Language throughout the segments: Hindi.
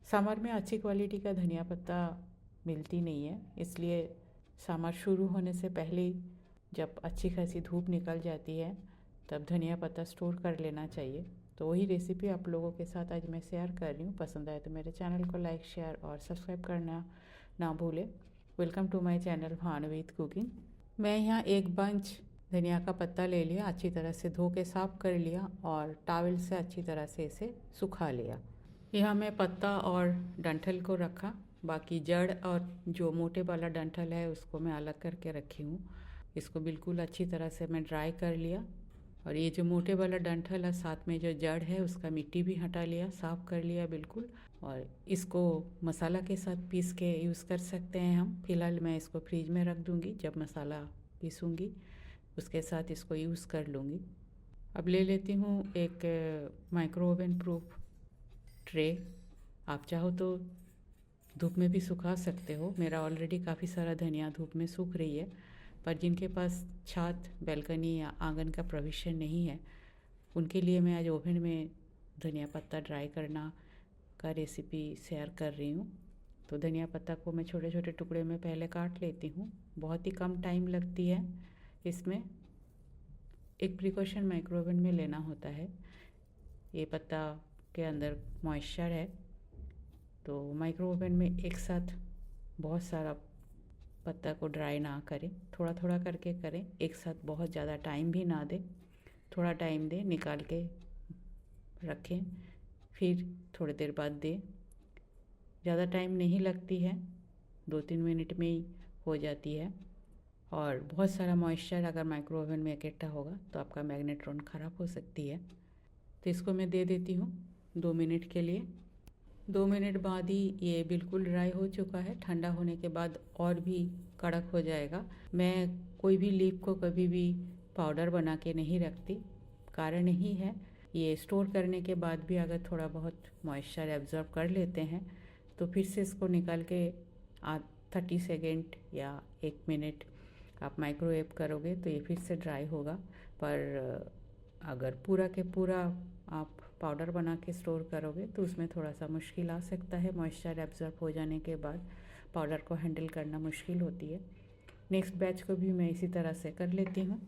समर में अच्छी क्वालिटी का धनिया पत्ता मिलती नहीं है, इसलिए समर शुरू होने से पहले ही जब अच्छी खासी धूप निकल जाती है तब धनिया पत्ता स्टोर कर लेना चाहिए। तो वही रेसिपी आप लोगों के साथ आज मैं शेयर कर रही हूँ। पसंद आए तो मेरे चैनल को लाइक, शेयर और सब्सक्राइब करना ना भूलें। Welcome to my channel Bhanuvit cooking. मैं यहाँ एक बंच धनिया का पत्ता ले लिया, अच्छी तरह से धो के साफ़ कर लिया और टॉवल से अच्छी तरह से इसे सुखा लिया। यहाँ मैं पत्ता और डंठल को रखा, बाकी जड़ और जो मोटे वाला डंठल है उसको मैं अलग करके रखी हूँ। इसको बिल्कुल अच्छी तरह से मैं ड्राई कर लिया और ये जो मोटे वाला डंठल है साथ में जो जड़ है उसका मिट्टी भी हटा लिया, साफ़ कर लिया बिल्कुल। और इसको मसाला के साथ पीस के यूज़ कर सकते हैं हम। फिलहाल मैं इसको फ्रिज में रख दूँगी, जब मसाला पीसूँगी उसके साथ इसको यूज़ कर लूँगी। अब ले लेती हूँ एक माइक्रो ओवन प्रूफ ट्रे। आप चाहो तो धूप में भी सुखा सकते हो। मेरा ऑलरेडी काफ़ी सारा धनिया धूप में सूख रही है, पर जिनके पास छत, बैल्कनी या आंगन का प्रोविज़न नहीं है उनके लिए मैं आज ओवन में धनिया पत्ता ड्राई करना का रेसिपी शेयर कर रही हूँ। तो धनिया पत्ता को मैं छोटे छोटे टुकड़े में पहले काट लेती हूँ। बहुत ही कम टाइम लगती है इसमें। एक प्रिकॉशन माइक्रो ओवन में लेना होता है। ये पत्ता के अंदर मॉइस्चर है, तो माइक्रो ओवन में एक साथ बहुत सारा पत्ता को ड्राई ना करें, थोड़ा थोड़ा करके करें। एक साथ बहुत ज़्यादा टाइम भी ना दें, थोड़ा टाइम दें, निकाल के रखें, फिर थोड़ी देर बाद दें। ज़्यादा टाइम नहीं लगती है, 2-3 मिनट में ही हो जाती है। और बहुत सारा मॉइस्चर अगर माइक्रो ओवन में इकट्ठा होगा तो आपका मैग्नेट्रॉन ख़राब हो सकती है। तो इसको मैं दे देती हूँ 2 मिनट के लिए। 2 मिनट बाद ही ये बिल्कुल ड्राई हो चुका है। ठंडा होने के बाद और भी कड़क हो जाएगा। मैं कोई भी लीफ को कभी भी पाउडर बना के नहीं रखती। कारण यही है, ये स्टोर करने के बाद भी अगर थोड़ा बहुत मॉइस्चर एब्जॉर्ब कर लेते हैं तो फिर से इसको निकाल के 30 सेकेंड या 1 मिनट आप माइक्रोवेव करोगे तो ये फिर से ड्राई होगा। पर अगर पूरा के पूरा आप पाउडर बना के स्टोर करोगे तो उसमें थोड़ा सा मुश्किल आ सकता है। मॉइस्चर एब्जॉर्ब हो जाने के बाद पाउडर को हैंडल करना मुश्किल होती है। नेक्स्ट बैच को भी मैं इसी तरह से कर लेती हूँ।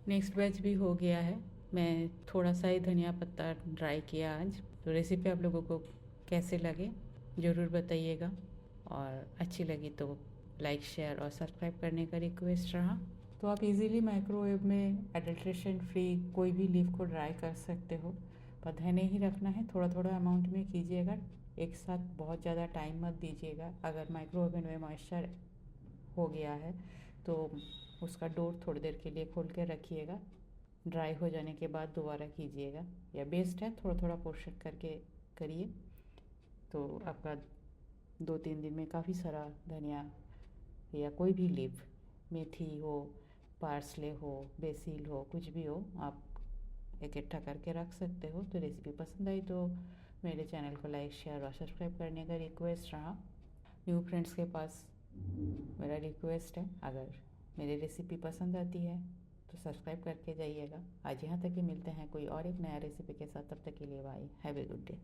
नेक्स्ट बैच भी हो गया है। मैं थोड़ा सा ही धनिया पत्ता ड्राई किया आज। तो रेसिपी आप लोगों को कैसे लगे ज़रूर बताइएगा, और अच्छी लगी तो लाइक, शेयर और सब्सक्राइब करने का रिक्वेस्ट रहा। तो आप इजीली माइक्रोवेव में एडल्ट्रेशन फ्री कोई भी लीफ को ड्राई कर सकते हो। पर ध्यान ही रखना है, थोड़ा थोड़ा अमाउंट में कीजिएगा, एक साथ बहुत ज़्यादा टाइम मत दीजिएगा। अगर माइक्रो ओवन में मॉइस्चर हो गया है तो उसका डोर थोड़ी देर के लिए खोल के रखिएगा, ड्राई हो जाने के बाद दोबारा कीजिएगा। या बेस्ट है थोड़ा थोड़ा पोर्शन करके करिए, तो आपका 2-3 दिन में काफ़ी सारा धनिया या कोई भी लीफ, मेथी हो, पार्सले हो, बेसिल हो, कुछ भी हो, आप इकट्ठा करके रख सकते हो। तो रेसिपी पसंद आई तो मेरे चैनल को लाइक, शेयर और सब्सक्राइब करने का रिक्वेस्ट रहा। न्यू फ्रेंड्स के पास मेरा रिक्वेस्ट है, अगर मेरी रेसिपी पसंद आती है तो सब्सक्राइब करके जाइएगा। आज यहाँ तक ही मिलते हैं कोई और एक नया रेसिपी के साथ। तब तक के लिए bye, have a good day.